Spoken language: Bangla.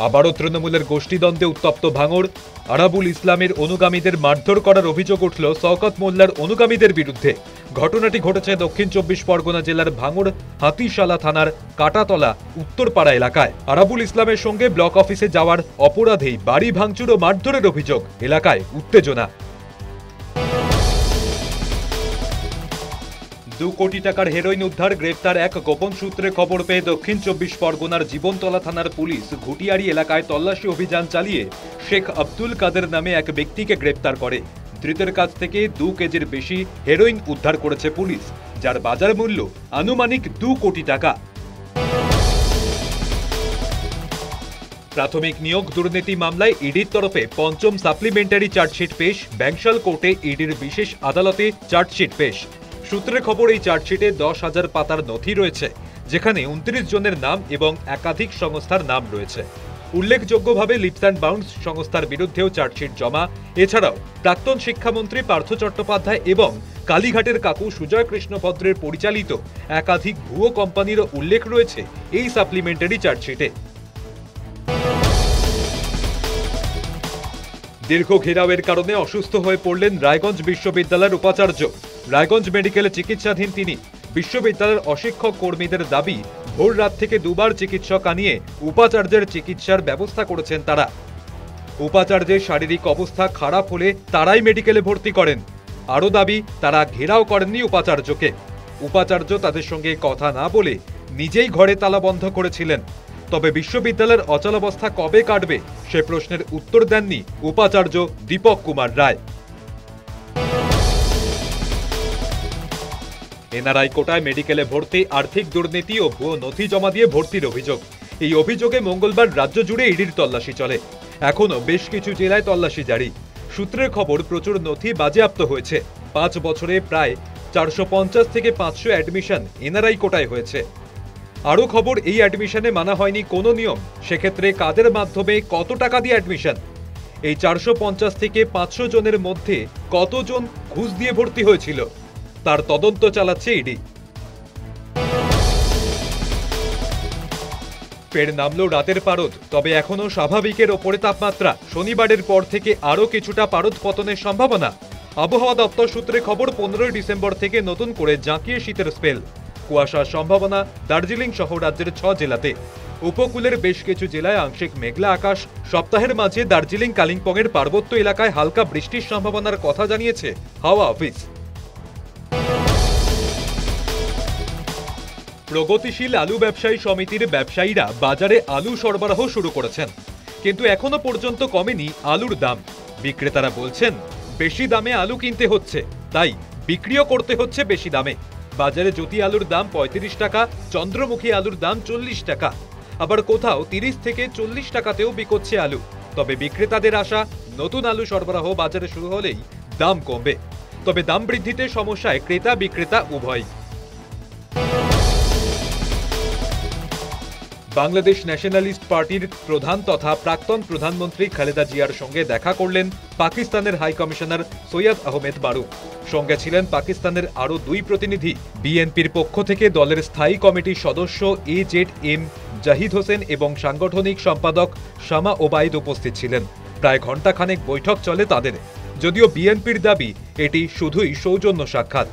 আবারও তৃণমূলের গোষ্ঠীদ্বন্দ্বে উত্তপ্ত ভাঙড়। আরাবুল ইসলামের অনুগামীদের মারধর করার অভিযোগ উঠল শওকত মোল্লার অনুগামীদের বিরুদ্ধে। ঘটনাটি ঘটেছে দক্ষিণ 24 পরগনা জেলার ভাঙড় হাতিশালা থানার কাটাতলা উত্তরপাড়া এলাকায়। আরাবুল ইসলামের সঙ্গে ব্লক অফিসে যাওয়ার অপরাধেই বাড়ি ভাঙচুর ও মারধরের অভিযোগ। এলাকায় উত্তেজনা। 2 কোটি টাকার হেরোইন উদ্ধার, গ্রেফতার এক গোপন সূত্রে খবর পেয়ে দক্ষিণ 24 পরগনার জীবনতলা থানার পুলিশ ঘুটিয়ারি এলাকায় তল্লাশি অভিযান চালিয়ে শেখ আব্দুল কাদের নামে এক ব্যক্তিকে গ্রেফতার করে। ধৃতের কাছ থেকে 2 কেজির বেশি হেরোইন উদ্ধার করেছে পুলিশ, যার বাজার মূল্য আনুমানিক 2 কোটি টাকা। প্রাথমিক নিয়োগ দুর্নীতি মামলায় ইডির তরফে 5ম সাপ্লিমেন্টারি চার্জশিট পেশ। ব্যাংশাল কোর্টে ইডির বিশেষ আদালতে চার্জশিট পেশ। সূত্রের খবর, এই চার্জশিটে 10,000 পাতার নথি রয়েছে, যেখানে 29 জনের নাম এবং একাধিক সংস্থার নাম রয়েছে। উল্লেখযোগ্যভাবে লিপস অ্যান্ড বাউন্ডস সংস্থার বিরুদ্ধেও চার্জশিট জমা। এছাড়াও প্রাক্তন শিক্ষামন্ত্রী পার্থ চট্টোপাধ্যায় এবং কালীঘাটের কাকু সুজয় কৃষ্ণ ভদ্রের পরিচালিত একাধিক ভুয়ো কোম্পানিরও উল্লেখ রয়েছে এই সাপ্লিমেন্টারি চার্জশিটে। দীর্ঘ ঘেরাওয়ের কারণে অসুস্থ হয়ে পড়লেন রায়গঞ্জ বিশ্ববিদ্যালয়ের উপাচার্য। রায়গঞ্জ মেডিকেলে চিকিৎসাধীন তিনি। বিশ্ববিদ্যালয়ের অশিক্ষক কর্মীদের দাবি, ভোর রাত থেকে 2 বার চিকিৎসক আনিয়ে উপাচার্যের চিকিৎসার ব্যবস্থা করেছেন তারা। উপাচার্যের শারীরিক অবস্থা খারাপ হলে তারাই মেডিকেলে ভর্তি করেন। আরও দাবি, তারা ঘেরাও করেননি উপাচার্যকে। উপাচার্য তাদের সঙ্গে কথা না বলে নিজেই ঘরে তালা বন্ধ করেছিলেন। তবে বিশ্ববিদ্যালয়ের অচলাবস্থা কবে কাটবে সে প্রশ্নের উত্তর দেননি উপাচার্য দীপক কুমার রায়। এনআরআই কোটায় মেডিকেলে ভর্তি, আর্থিক দুর্নীতি ও ভুয়ো নথি জমা দিয়ে ভর্তির অভিযোগ। এই অভিযোগে মঙ্গলবার রাজ্য জুড়ে ইডির তল্লাশি চলে। এখনও বেশ কিছু জেলায় তল্লাশি জারি। সূত্রের খবর, প্রচুর নথি বাজেয়াপ্ত হয়েছে। 5 বছরে প্রায় 450 থেকে 500 অ্যাডমিশন এনআরআই কোটায় হয়েছে। আরও খবর, এই অ্যাডমিশনে মানা হয়নি কোনো নিয়ম। সেক্ষেত্রে কাদের মাধ্যমে কত টাকা দিয়ে অ্যাডমিশন? এই 450 থেকে 500 জনের মধ্যে কতজন ঘুষ দিয়ে ভর্তি হয়েছিল তার তদন্ত চালাচ্ছে ইডি। ফের নামলো রাতের পারদ, তবে এখনো স্বাভাবিকের ওপরে তাপমাত্রা। শনিবারের পর থেকে আরও কিছুটা পারদ পতনের সম্ভাবনা। আবহাওয়া দপ্তর সূত্রে খবর, 15 ডিসেম্বর থেকে নতুন করে জাঁকিয়ে শীতের স্পেল। কুয়াশার সম্ভাবনা দার্জিলিং সহ রাজ্যের 6 জেলাতে। উপকূলের বেশ কিছু জেলায় আংশিক মেঘলা আকাশ। সপ্তাহের মাঝে দার্জিলিং কালিম্পংয়ের পার্বত্য এলাকায় হালকা বৃষ্টির সম্ভাবনার কথা জানিয়েছে হাওয়া অফিস। প্রগতিশীল আলু ব্যবসায়ী সমিতির ব্যবসায়ীরা বাজারে আলু সরবরাহ শুরু করেছেন, কিন্তু এখনো পর্যন্ত কমেনি আলুর দাম। বিক্রেতারা বলছেন, বেশি দামে আলু কিনতে হচ্ছে, তাই বিক্রিও করতে হচ্ছে বেশি দামে। বাজারে জ্যোতি আলুর দাম 35 টাকা, চন্দ্রমুখী আলুর দাম 40 টাকা, আবার কোথাও 30 থেকে 40 টাকাতেও বিকোচ্ছে আলু। তবে বিক্রেতাদের আশা, নতুন আলু সরবরাহ বাজারে শুরু হলেই দাম কমবে। তবে দাম বৃদ্ধিতে সমস্যায় ক্রেতা বিক্রেতা উভয়। বাংলাদেশ ন্যাশনালিস্ট পার্টির প্রধান তথা প্রাক্তন প্রধানমন্ত্রী খালেদা জিয়ার সঙ্গে দেখা করলেন পাকিস্তানের হাই কমিশনার সৈয়দ আহমেদ বারুক। সঙ্গে ছিলেন পাকিস্তানের আরও 2 প্রতিনিধি। বিএনপির পক্ষ থেকে দলের স্থায়ী কমিটির সদস্য AZM জাহিদ হোসেন এবং সাংগঠনিক সম্পাদক শামা ওবায়দ উপস্থিত ছিলেন। প্রায় ঘণ্টাখানেক বৈঠক চলে তাদের। যদিও বিএনপির দাবি, এটি শুধুই সৌজন্য সাক্ষাৎ।